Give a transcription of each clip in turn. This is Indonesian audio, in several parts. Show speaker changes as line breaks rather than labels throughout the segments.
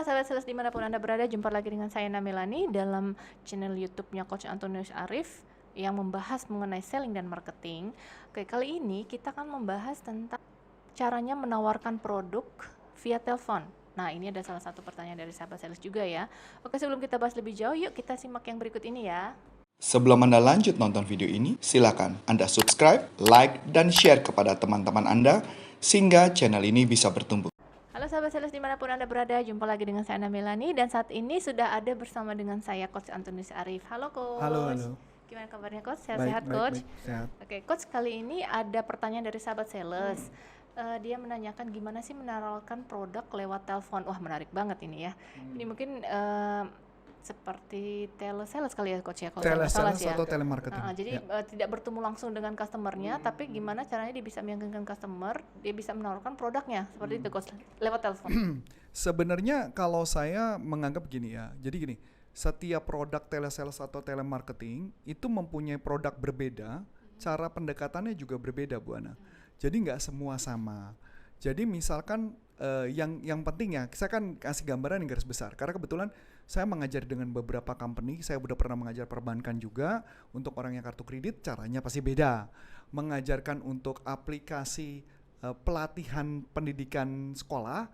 sahabat sales dimanapun Anda berada, jumpa lagi dengan saya Namelani dalam channel YouTube-nya Coach Antonius Arif yang membahas mengenai selling dan marketing. Oke, kali ini kita akan membahas tentang caranya menawarkan produk via telepon. Nah, ini ada salah satu pertanyaan dari sahabat sales juga ya. Oke, sebelum kita bahas lebih jauh, yuk kita simak yang berikut ini ya.
Sebelum Anda lanjut nonton video ini, silakan Anda subscribe, like, dan share kepada teman-teman Anda sehingga channel ini bisa bertumbuh.
Halo sahabat sales dimanapun Anda berada, jumpa lagi dengan saya Namelani dan saat ini sudah ada bersama dengan saya Coach Antonius Arif. Halo Coach.
Halo.
Gimana kabarnya Coach? Sehat-sehat Coach?
Baik, sehat.
Oke Coach, kali ini ada pertanyaan dari sahabat sales. Dia menanyakan gimana sih menawarkan produk lewat telepon. Wah, menarik banget ini ya. Ini mungkin seperti telesales kali ya Coach ya, kalau saya nggak salah
Telesales
sih ya.
atau telemarketing.
Jadi tidak bertemu langsung dengan customernya, tapi gimana caranya dia bisa meyakinkan customer, dia bisa menawarkan produknya seperti itu Coach, lewat telepon.
Sebenarnya kalau saya menganggap gini ya, jadi gini, setiap produk telesales atau telemarketing itu mempunyai produk berbeda, cara pendekatannya juga berbeda Bu Ana. Jadi nggak semua sama. Jadi misalkan yang penting ya, saya kan kasih gambaran yang garis besar. Karena kebetulan saya mengajar dengan beberapa company, saya udah pernah mengajar perbankan juga. Untuk orang yang kartu kredit caranya pasti beda. Mengajarkan untuk aplikasi pelatihan pendidikan sekolah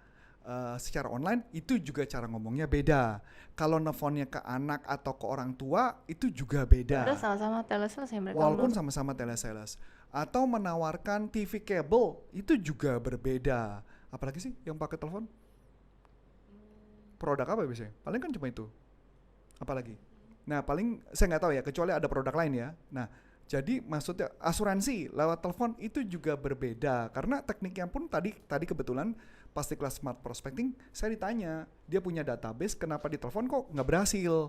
secara online itu juga cara ngomongnya beda. Kalau nelfonnya ke anak atau ke orang tua itu juga beda.
Padahal sama-sama telesales ya mereka.
Walaupun sama-sama telesales. Atau menawarkan TV kabel itu juga berbeda. Apalagi sih yang pakai telepon? Produk apa biasanya? Paling kan cuma itu. Apalagi? Nah paling saya nggak tahu ya, kecuali ada produk lain ya. Nah jadi maksudnya asuransi lewat telepon itu juga berbeda. Karena tekniknya pun tadi kebetulan pas di kelas smart prospecting saya ditanya, dia punya database kenapa di telepon kok nggak berhasil?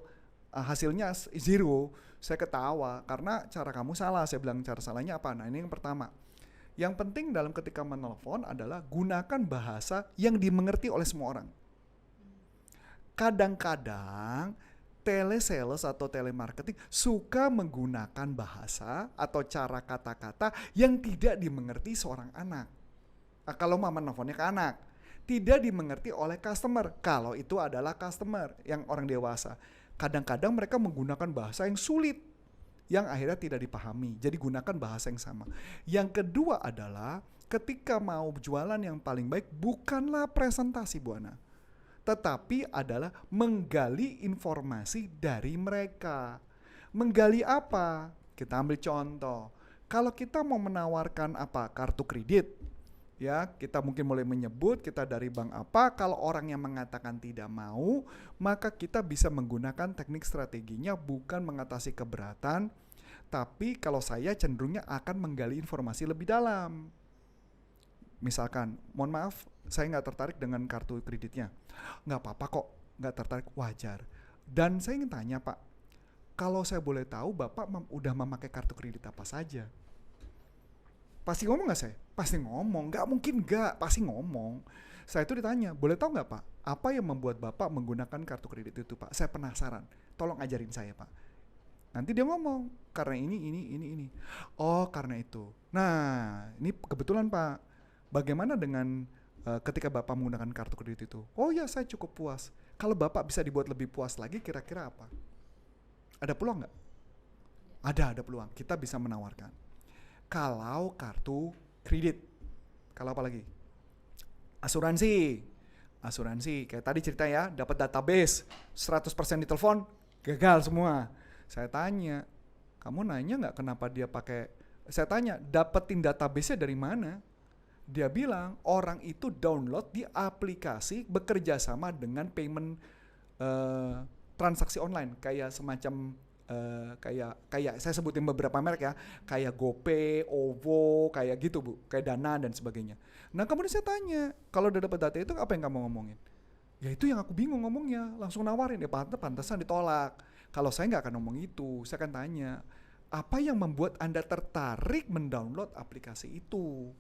Hasilnya zero. Saya ketawa karena cara kamu salah. Saya bilang cara salahnya apa? Nah ini yang pertama. Yang penting dalam ketika menelpon adalah gunakan bahasa yang dimengerti oleh semua orang. Kadang-kadang telesales atau telemarketing suka menggunakan bahasa atau cara kata-kata yang tidak dimengerti seorang anak. Kalau mama nelfonnya ke anak, tidak dimengerti oleh customer. Kalau itu adalah customer yang orang dewasa. Kadang-kadang mereka menggunakan bahasa yang sulit, yang akhirnya tidak dipahami. Jadi gunakan bahasa yang sama. Yang kedua adalah ketika mau jualan yang paling baik bukanlah presentasi Bu Ana, tetapi adalah menggali informasi dari mereka. Menggali apa? Kita ambil contoh. Kalau kita mau menawarkan kartu kredit, ya kita mungkin mulai menyebut kita dari bank apa. Kalau orang yang mengatakan tidak mau, maka kita bisa menggunakan teknik strateginya bukan mengatasi keberatan, tapi kalau saya cenderungnya akan menggali informasi lebih dalam. Misalkan, mohon maaf, saya nggak tertarik dengan kartu kreditnya. Nggak apa-apa kok, nggak tertarik, wajar. Dan saya ingin tanya Pak, kalau saya boleh tahu Bapak udah memakai kartu kredit apa saja? Pasti ngomong gak saya? Pasti ngomong, gak mungkin gak, pasti ngomong. Saya itu ditanya, boleh tahu gak Pak, apa yang membuat Bapak menggunakan kartu kredit itu Pak? Saya penasaran, tolong ajarin saya Pak. Nanti dia ngomong, karena ini. Oh karena itu. Nah ini kebetulan Pak, bagaimana dengan ketika Bapak menggunakan kartu kredit itu? Oh ya saya cukup puas. Kalau Bapak bisa dibuat lebih puas lagi, kira-kira apa? Ada peluang gak? Ada peluang, kita bisa menawarkan. Kalau kartu kredit, kalau apa lagi? Asuransi kayak tadi cerita ya, dapat database 100% di telepon, gagal semua. Saya tanya, kamu nanya nggak kenapa dia pakai? Saya tanya, dapetin database-nya dari mana? Dia bilang orang itu download di aplikasi bekerja sama dengan payment transaksi online, kayak semacam kayak saya sebutin beberapa merek ya, kayak GoPay, OVO, kayak gitu Bu, kayak Dana dan sebagainya. Nah kemudian saya tanya, kalau udah dapat data itu apa yang kamu ngomongin? Ya itu yang aku bingung ngomongnya, langsung nawarin, ya pantesan ditolak. Kalau saya nggak akan ngomong itu, saya akan tanya, apa yang membuat Anda tertarik mendownload aplikasi itu?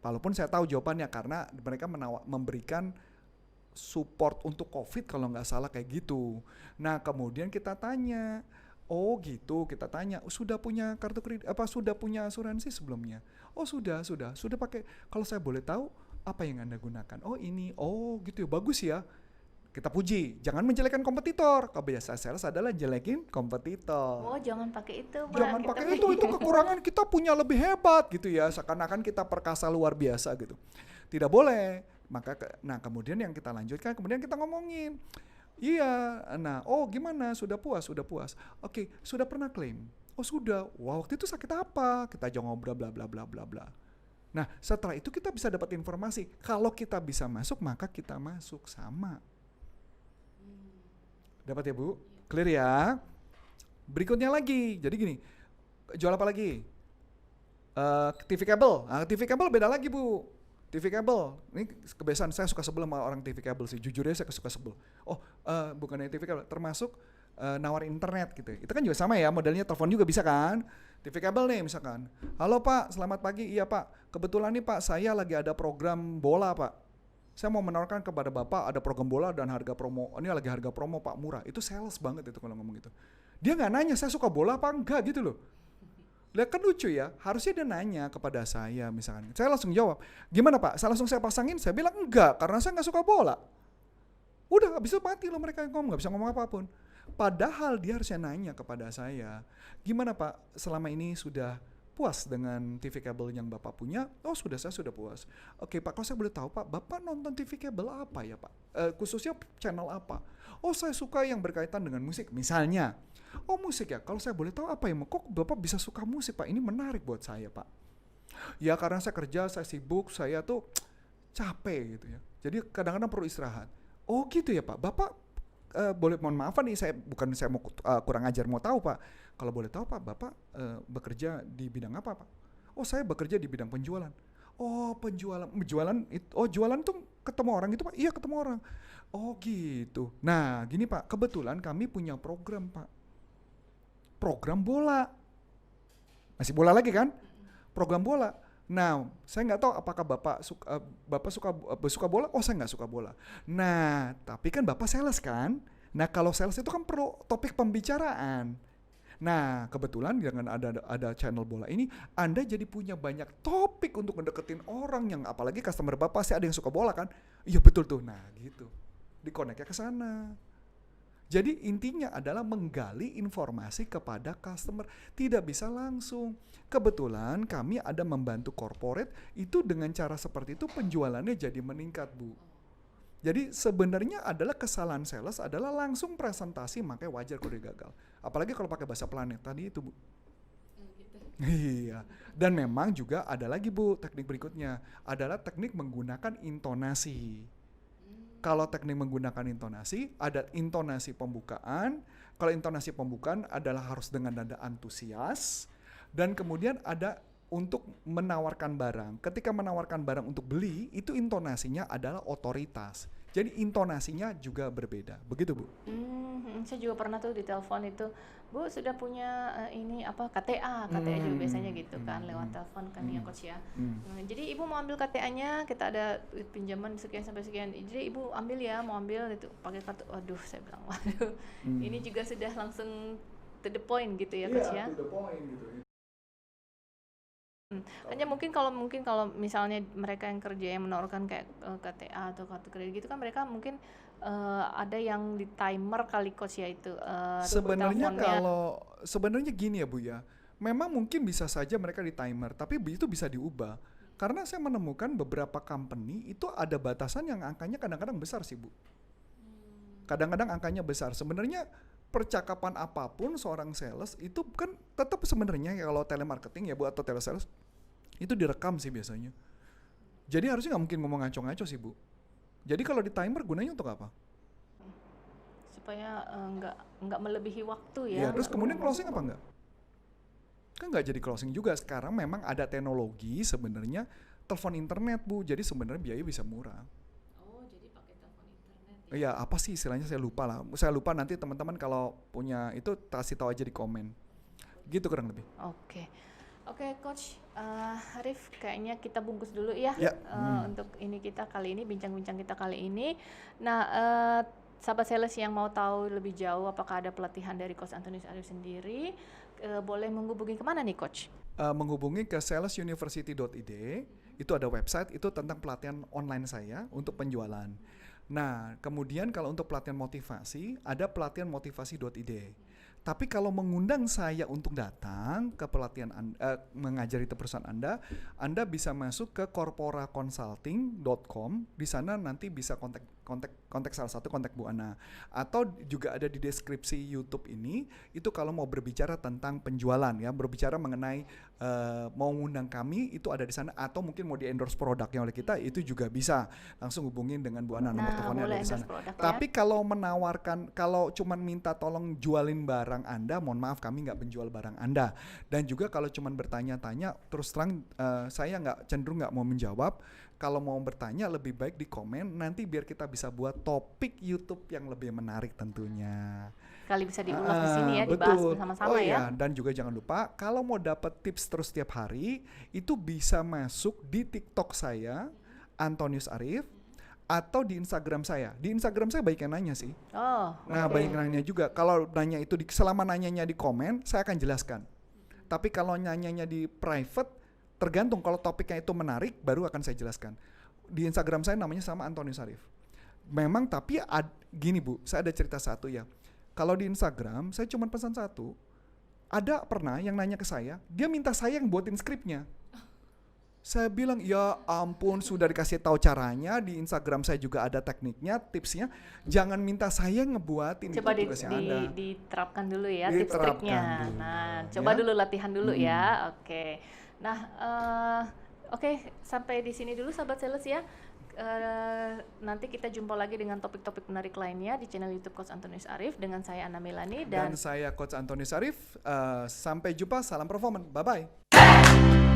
Walaupun saya tahu jawabannya karena mereka memberikan support untuk COVID kalau nggak salah kayak gitu. Nah kemudian kita tanya, oh gitu, kita tanya, sudah punya kartu kredit sudah punya asuransi sebelumnya? Oh sudah pakai. Kalau saya boleh tahu apa yang Anda gunakan? Oh ini, oh gitu ya, bagus ya. kita puji, jangan menjelekan kompetitor. Kebiasaan sales adalah jelekin kompetitor.
Oh, jangan pakai itu, Pak.
Jangan
Kita
pakai itu kekurangan kita punya lebih hebat gitu ya, seakan-akan kita perkasa luar biasa gitu. Tidak boleh. Nah kemudian yang kita lanjutkan, kemudian kita ngomongin, iya, nah, oh gimana, sudah puas, oke, sudah pernah klaim, oh sudah, wah waktu itu sakit apa, kita jangan ngobrol bla bla bla bla bla. Nah setelah itu kita bisa dapat informasi, kalau kita bisa masuk maka kita masuk sama. Dapat ya Bu? Clear ya? Berikutnya lagi, jadi gini, jual apa lagi? TV kabel. Nah, TV kabel beda lagi Bu. TV kabel, ini kebiasaan saya suka sebel sama orang TV kabel sih, jujur aja saya suka sebel. Oh, bukannya TV kabel, termasuk nawarin internet gitu. Itu kan juga sama ya, modelnya telepon juga bisa kan? TV kabel nih misalkan, halo Pak, selamat pagi, iya Pak, kebetulan nih Pak, saya lagi ada program bola Pak. Saya mau menawarkan kepada Bapak ada program bola dan harga promo, ini lagi harga promo Pak murah. Itu sales banget itu kalau ngomong gitu. Dia nggak nanya saya suka bola apa enggak gitu loh. Lihat kan lucu ya, harusnya dia nanya kepada saya misalkan. Saya langsung jawab, gimana Pak? Saya pasangin, saya bilang enggak karena saya nggak suka bola. Udah habis itu mati loh mereka ngomong, nggak bisa ngomong apapun. Padahal dia harusnya nanya kepada saya, gimana Pak selama ini sudah puas dengan TV kabel yang Bapak punya? Oh sudah, saya sudah puas. Oke Pak, kalau saya boleh tahu Pak, Bapak nonton TV kabel apa ya Pak? Khususnya channel apa? Oh saya suka yang berkaitan dengan musik misalnya. Oh musik ya, kalau saya boleh tahu apa ya? Kok Bapak bisa suka musik Pak? Ini menarik buat saya Pak. Ya karena saya kerja, saya sibuk, saya tuh capek gitu ya. Jadi kadang-kadang perlu istirahat. Oh gitu ya Pak, Bapak boleh mohon maaf nih, saya mau kurang ajar mau tahu Pak. Kalau boleh tahu Pak, Bapak bekerja di bidang apa Pak? Oh saya bekerja di bidang penjualan. Oh jualan tuh ketemu orang itu Pak? Iya ketemu orang. Oh gitu. Nah gini Pak, kebetulan kami punya program Pak. Program bola. Masih bola lagi kan? Program bola. Nah, saya nggak tahu apakah Bapak suka bola? Oh, saya nggak suka bola. Nah, tapi kan Bapak sales kan? Nah, kalau sales itu kan perlu topik pembicaraan. Nah, kebetulan dengan ada channel bola ini, Anda jadi punya banyak topik untuk mendeketin orang yang apalagi customer Bapak pasti ada yang suka bola kan? Iya betul tuh. Nah, gitu. Di-connect-nya ke sana. Jadi intinya adalah menggali informasi kepada customer, tidak bisa langsung. Kebetulan kami ada membantu corporate, itu dengan cara seperti itu penjualannya jadi meningkat Bu. Jadi sebenarnya adalah kesalahan sales adalah langsung presentasi, makanya wajar kalau dia gagal. Apalagi kalau pakai bahasa planet tadi itu Bu. Iya, dan memang juga ada lagi Bu teknik berikutnya, adalah teknik menggunakan intonasi. Kalau teknik menggunakan intonasi, ada intonasi pembukaan. Kalau intonasi pembukaan adalah harus dengan nada antusias. Dan kemudian ada untuk menawarkan barang. Ketika menawarkan barang untuk beli, itu intonasinya adalah otoritas. Jadi intonasinya juga berbeda. Begitu Bu?
Saya juga pernah tuh di telepon itu, Bu sudah punya ini apa KTA juga biasanya gitu kan lewat telepon kan ya Coach ya. Jadi Ibu mau ambil KTA-nya, kita ada pinjaman sekian sampai sekian. Jadi Ibu ambil ya, mau ambil itu pakai kartu. Waduh, saya bilang waduh. Ini juga sudah langsung to the point gitu ya Coach ya.
To the point gitu.
Hanya mungkin kalau misalnya mereka yang kerja yang menawarkan kayak KTA atau kartu kredit gitu kan mereka mungkin ada yang di timer kali Coach ya itu
sebenarnya gini ya Bu ya, memang mungkin bisa saja mereka di timer, tapi itu bisa diubah karena saya menemukan beberapa company itu ada batasan yang angkanya kadang-kadang besar sih Bu. Kadang-kadang angkanya besar. Sebenarnya percakapan apapun seorang sales itu kan tetap sebenarnya kalau telemarketing ya Bu atau telesales itu direkam sih biasanya. Jadi harusnya nggak mungkin ngomong ngaco-ngaco sih Bu. Jadi kalau di timer gunanya untuk apa?
Supaya nggak melebihi waktu ya.
Ya terus kemudian closing apa enggak? Kan nggak jadi closing juga. Sekarang memang ada teknologi sebenarnya telepon internet Bu. Jadi sebenarnya biaya bisa murah. Iya, apa sih istilahnya saya lupa lah. Saya lupa, nanti teman-teman kalau punya itu kasih tahu aja di komen. Gitu kurang lebih.
Oke, Coach Arif, kayaknya kita bungkus dulu ya, untuk ini kita kali ini, bincang-bincang kita kali ini. Nah, sahabat sales yang mau tahu lebih jauh apakah ada pelatihan dari Coach Antonius Arif sendiri, boleh menghubungi kemana nih Coach?
Menghubungi ke salesuniversity.id, itu ada website, itu tentang pelatihan online saya untuk penjualan. Nah, kemudian kalau untuk pelatihan motivasi, ada pelatihan motivasi.id. Tapi kalau mengundang saya untuk datang ke pelatihan mengajari di perusahaan Anda bisa masuk ke corporaconsulting.com. Di sana nanti bisa kontak salah satu, kontak Bu Ana. Atau juga ada di deskripsi YouTube ini, itu kalau mau berbicara tentang penjualan ya, berbicara mengenai mau ngundang kami, itu ada di sana. Atau mungkin mau di endorse produknya oleh kita, itu juga bisa. Langsung hubungin dengan Bu Ana, nomor teleponnya ada di sana. Tapi kalau menawarkan, kalau cuman minta tolong jualin barang Anda, mohon maaf kami nggak menjual barang Anda. Dan juga kalau cuman bertanya-tanya, terus terang saya cenderung nggak mau menjawab. Kalau mau bertanya lebih baik di komen, nanti biar kita bisa buat topik YouTube yang lebih menarik tentunya.
Kali bisa diulas di sini ya, dibahas bersama-sama ya.
Dan juga jangan lupa kalau mau dapat tips terus setiap hari, itu bisa masuk di TikTok saya, Antonius Arif, atau di Instagram saya. Di Instagram saya banyak yang nanya sih. Banyak yang nanya juga. Kalau nanya itu selama nanyanya di komen, saya akan jelaskan. Tapi kalau nanyanya di private, tergantung, kalau topiknya itu menarik, baru akan saya jelaskan. Di Instagram saya namanya sama Antonius Arif. Memang tapi gini Bu, saya ada cerita satu ya. Kalau di Instagram, saya cuma pesan satu. Ada pernah yang nanya ke saya, dia minta saya yang buatin skripnya. Saya bilang, ya ampun, sudah dikasih tahu caranya, di Instagram saya juga ada tekniknya, tipsnya. Jangan minta saya ngebuatin.
Coba diterapkan dulu ya tips triknya. Nah, coba dulu latihan dulu ya. Oke. Nah, oke, sampai di sini dulu sahabat sales ya. Nanti kita jumpa lagi dengan topik-topik menarik lainnya di channel YouTube Coach Antonius Arif dengan saya Anna Milani
dan saya Coach Antonius Arif. Sampai jumpa, salam performance. Bye-bye.